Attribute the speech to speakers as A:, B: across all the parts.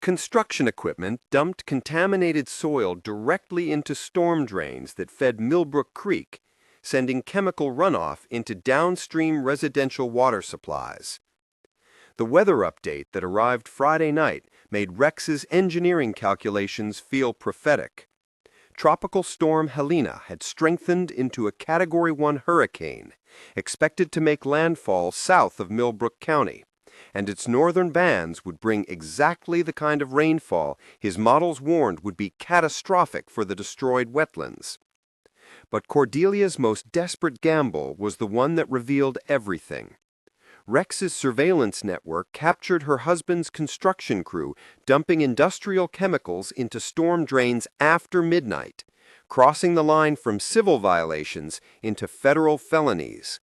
A: Construction equipment dumped contaminated soil directly into storm drains that fed Millbrook Creek, sending chemical runoff into downstream residential water supplies. The weather update that arrived Friday night made Rex's engineering calculations feel prophetic. Tropical storm Helena had strengthened into a Category 1 hurricane, expected to make landfall south of Millbrook County, and its northern bands would bring exactly the kind of rainfall his models warned would be catastrophic for the destroyed wetlands. But Cordelia's most desperate gamble was the one that revealed everything. Rex's surveillance network captured her husband's construction crew dumping industrial chemicals into storm drains after midnight, crossing the line from civil violations into federal felonies.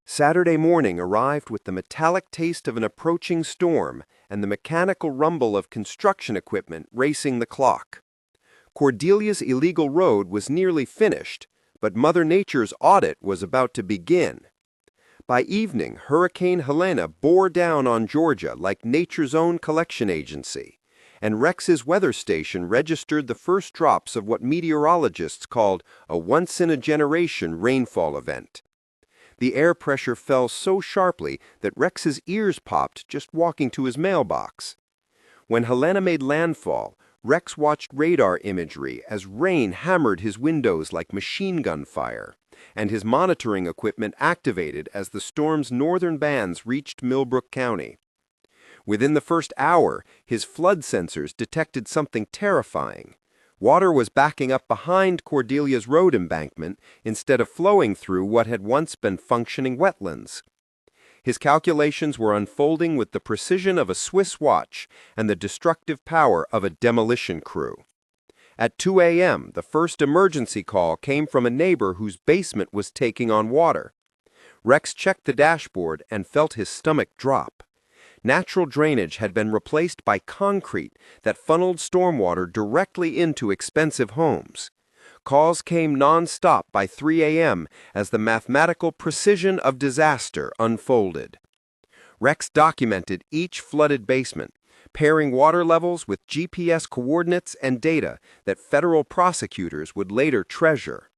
A: Saturday morning arrived with the metallic taste of an approaching storm and the mechanical rumble of construction equipment racing the clock. Cordelia's illegal road was nearly finished, but Mother Nature's audit was about to begin. By evening, Hurricane Helena bore down on Georgia like nature's own collection agency, and Rex's weather station registered the first drops of what meteorologists called a once-in-a-generation rainfall event. The air pressure fell so sharply that Rex's ears popped just walking to his mailbox. When Helena made landfall, Rex watched radar imagery as rain hammered his windows like machine gun fire, and his monitoring equipment activated as the storm's northern bands reached Millbrook County. Within the first hour, his flood sensors detected something terrifying. Water was backing up behind Cordelia's road embankment instead of flowing through what had once been functioning wetlands. His calculations were unfolding with the precision of a Swiss watch and the destructive power of a demolition crew. At 2 a.m., the first emergency call came from a neighbor whose basement was taking on water. Rex checked the dashboard and felt his stomach drop. Natural drainage had been replaced by concrete that funneled stormwater directly into expensive homes. Calls came non-stop by 3 a.m. as the mathematical precision of disaster unfolded. Rex documented each flooded basement, pairing water levels with GPS coordinates and data that federal prosecutors would later treasure.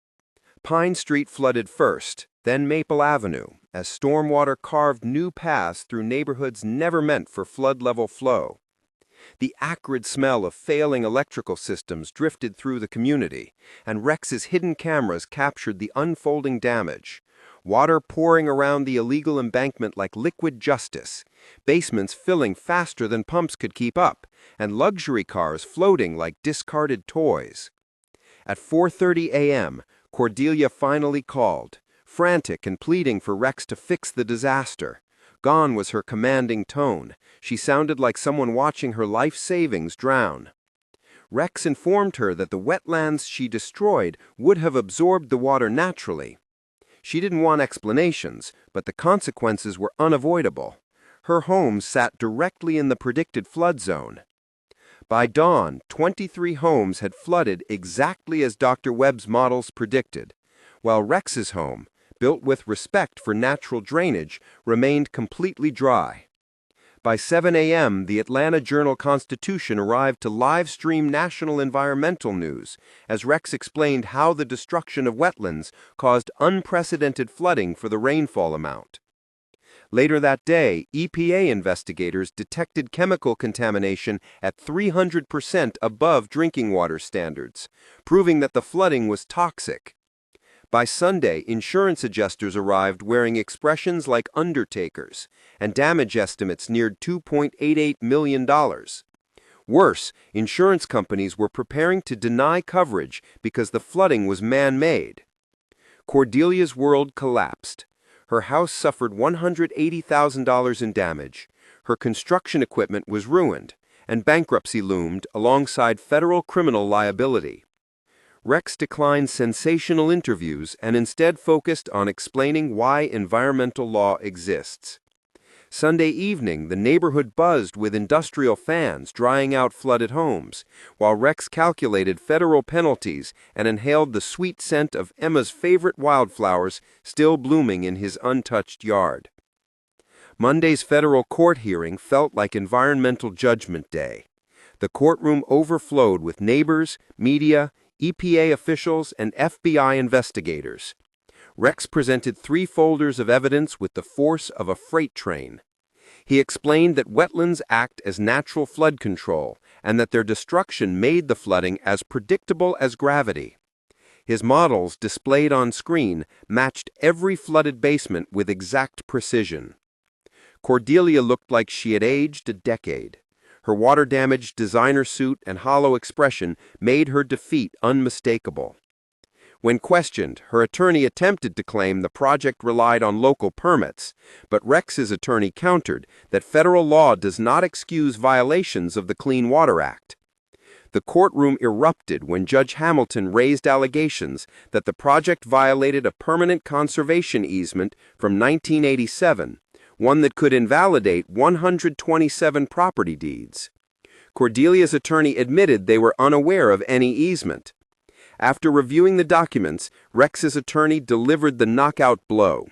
A: Pine Street flooded first, then Maple Avenue, as stormwater carved new paths through neighborhoods never meant for flood level flow. The acrid smell of failing electrical systems drifted through the community, and Rex's hidden cameras captured the unfolding damage. Water pouring around the illegal embankment like liquid justice, basements filling faster than pumps could keep up, and luxury cars floating like discarded toys. At 4:30 a.m., Cordelia finally called, frantic and pleading for Rex to fix the disaster. Gone was her commanding tone. She sounded like someone watching her life savings drown. Rex informed her that the wetlands she destroyed would have absorbed the water naturally. She didn't want explanations, but the consequences were unavoidable. Her home sat directly in the predicted flood zone. By dawn, 23 homes had flooded exactly as Dr. Webb's models predicted, while Rex's home, built with respect for natural drainage, remained completely dry. By 7 a.m., the Atlanta Journal-Constitution arrived to live-stream national environmental news as Rex explained how the destruction of wetlands caused unprecedented flooding for the rainfall amount. Later that day, EPA investigators detected chemical contamination at 300% above drinking water standards, proving that the flooding was toxic. By Sunday, insurance adjusters arrived wearing expressions like undertakers, and damage estimates neared $2.88 million. Worse, insurance companies were preparing to deny coverage because the flooding was man-made. Cordelia's world collapsed. Her house suffered $180,000 in damage, her construction equipment was ruined, and bankruptcy loomed alongside federal criminal liability. Rex declined sensational interviews and instead focused on explaining why environmental law exists. Sunday evening, the neighborhood buzzed with industrial fans drying out flooded homes, while Rex calculated federal penalties and inhaled the sweet scent of Emma's favorite wildflowers still blooming in his untouched yard. Monday's federal court hearing felt like Environmental Judgment Day. The courtroom overflowed with neighbors, media, EPA officials, and FBI investigators. Rex presented 3 folders of evidence with the force of a freight train. He explained that wetlands act as natural flood control and that their destruction made the flooding as predictable as gravity. His models, displayed on screen, matched every flooded basement with exact precision. Cordelia looked like she had aged a decade. Her water-damaged designer suit and hollow expression made her defeat unmistakable. When questioned, her attorney attempted to claim the project relied on local permits, but Rex's attorney countered that federal law does not excuse violations of the Clean Water Act. The courtroom erupted when Judge Hamilton raised allegations that the project violated a permanent conservation easement from 1987, one that could invalidate 127 property deeds. Cordelia's attorney admitted they were unaware of any easement. After reviewing the documents, Rex's attorney delivered the knockout blow.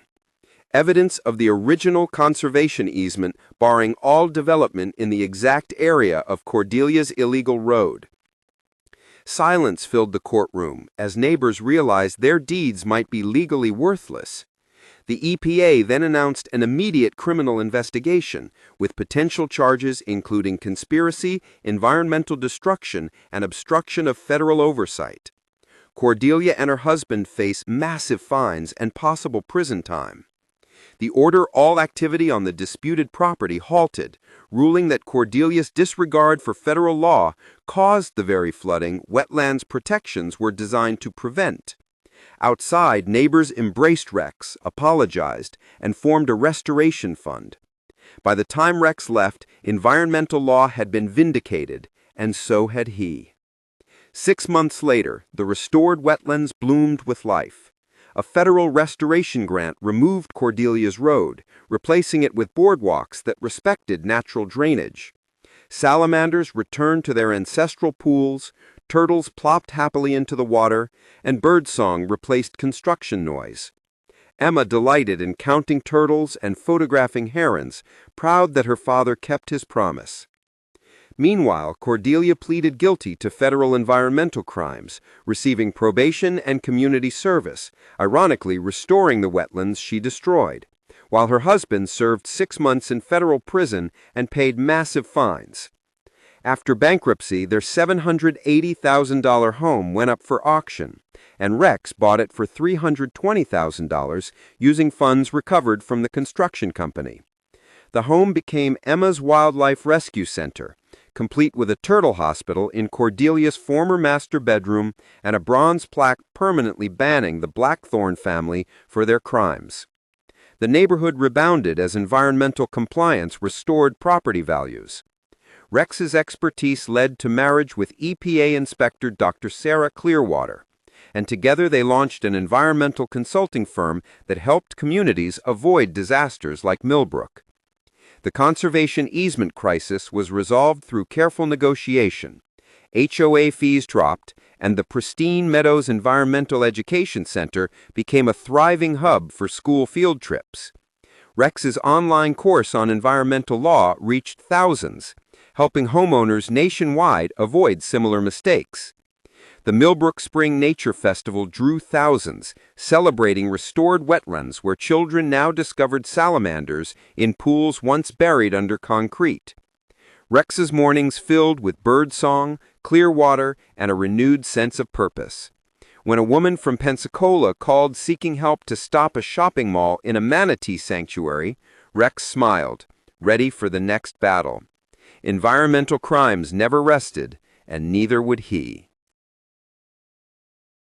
A: Evidence of the original conservation easement barring all development in the exact area of Cordelia's illegal road. Silence filled the courtroom as neighbors realized their deeds might be legally worthless. The EPA then announced an immediate criminal investigation, with potential charges including conspiracy, environmental destruction, and obstruction of federal oversight. Cordelia and her husband face massive fines and possible prison time. The order all activity on the disputed property halted, ruling that Cordelia's disregard for federal law caused the very flooding wetlands protections were designed to prevent. Outside, neighbors embraced Rex, apologized, and formed a restoration fund. By the time Rex left, environmental law had been vindicated, and so had he. 6 months later, the restored wetlands bloomed with life. A federal restoration grant removed Cordelia's road, replacing it with boardwalks that respected natural drainage. Salamanders returned to their ancestral pools, turtles plopped happily into the water, and birdsong replaced construction noise. Emma delighted in counting turtles and photographing herons, proud that her father kept his promise. Meanwhile, Cordelia pleaded guilty to federal environmental crimes, receiving probation and community service, ironically restoring the wetlands she destroyed, while her husband served 6 months in federal prison and paid massive fines. After bankruptcy, their $780,000 home went up for auction, and Rex bought it for $320,000 using funds recovered from the construction company. The home became Emma's Wildlife Rescue Center, complete with a turtle hospital in Cordelia's former master bedroom and a bronze plaque permanently banning the Blackthorne family for their crimes. The neighborhood rebounded as environmental compliance restored property values. Rex's expertise led to marriage with EPA Inspector Dr. Sarah Clearwater, and together they launched an environmental consulting firm that helped communities avoid disasters like Millbrook. The conservation easement crisis was resolved through careful negotiation. HOA fees dropped, and the pristine Meadows Environmental Education Center became a thriving hub for school field trips. Rex's online course on environmental law reached thousands, helping homeowners nationwide avoid similar mistakes. The Millbrook Spring Nature Festival drew thousands, celebrating restored wetlands where children now discovered salamanders in pools once buried under concrete. Rex's mornings filled with birdsong, clear water, and a renewed sense of purpose. When a woman from Pensacola called seeking help to stop a shopping mall in a manatee sanctuary, Rex smiled, ready for the next battle. Environmental crimes never rested, and neither would he.